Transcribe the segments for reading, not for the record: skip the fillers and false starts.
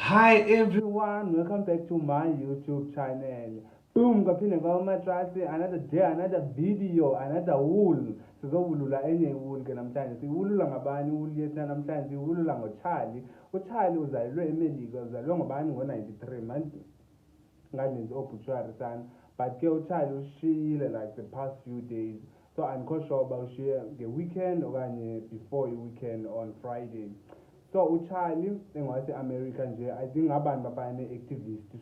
Hi everyone, welcome back to my YouTube channel. Boom, kaphinde ngawamatrasi, another day, another video, another wool. Sizowulula enye iwool ke namhlanje. Siwulula ngabani iwool yethu namhlanje? Siwulula ngoCharlie. UCharlie uzalelwe eMelika, uzalelwe ngobani ngo-93 manje nganenzi obituary sana. But ke uCharlie ushiyile like the past few days. So andikho sure uba ushiye nge-weekend okanye before i-weekend on Friday. So uCharlie engwase-America nje I think ngabantu babane-activist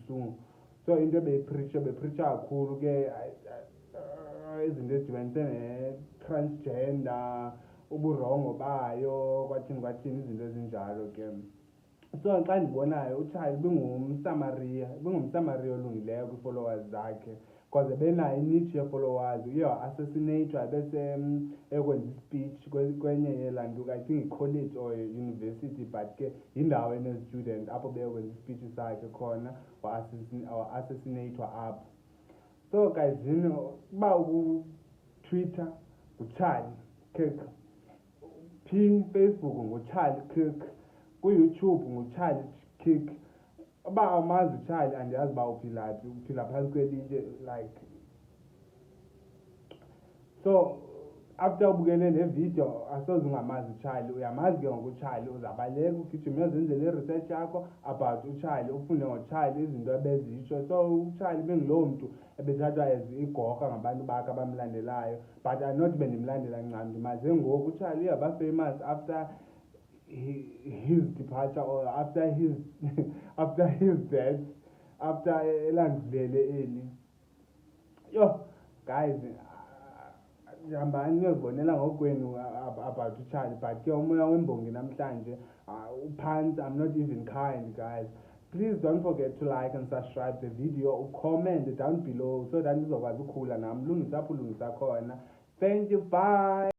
so into beyipreacha kakhulu ke izinto ezidibanise ne-transgender uburongo bayo kwathini izinto ezinjalo ke. So xa ndibonayo uCharlie bengumsamariya olungileyo kwi-followers zakhe because benayo iniche ye-followers. Uye wa-assassinathwa bese ekwenza i-speech kwenye yelantuka I think i-college or university, but ke yindawo ene-student apho beyokwenza i-speech sakhe khona wa-assassinathwa apho. So guysini uba uTwitter nguCharlie Kirk, pin Facebook nguCharlie Kirk, ku-YouTube nguCharlie Kirk. Uba awumazi uCharlie andiyazi uba uphila phi, uphila phantsi kwelitye like. So after ubukele le video asoze ungamazi uCharlie, uyamazi ke ngoku uCharlie, uzabaleka ugijime uyozenzela i-research yakho about uCharlie, ufunde ngoCharlie izinto ebezitsho. So uCharlie bengulowo mntu ebethathwa as igorha ngabantu bakhe abamlandelayo, but not bendimlandela ncam, ndimaze ngoku. uCharlie yaba famous after his departure or after his after his death, after elandulele eli. Yo guys, hambani niyozibonela ngokwenu about uCharlie, but ke umoya wembongi namhlanje uphantsi. I'm not even kind, guys. Please don't forget to like and subscribe the video, comment down below so that nizokwazi ukhula nam, lungisa apho ulungisa khona. Thank you, bye.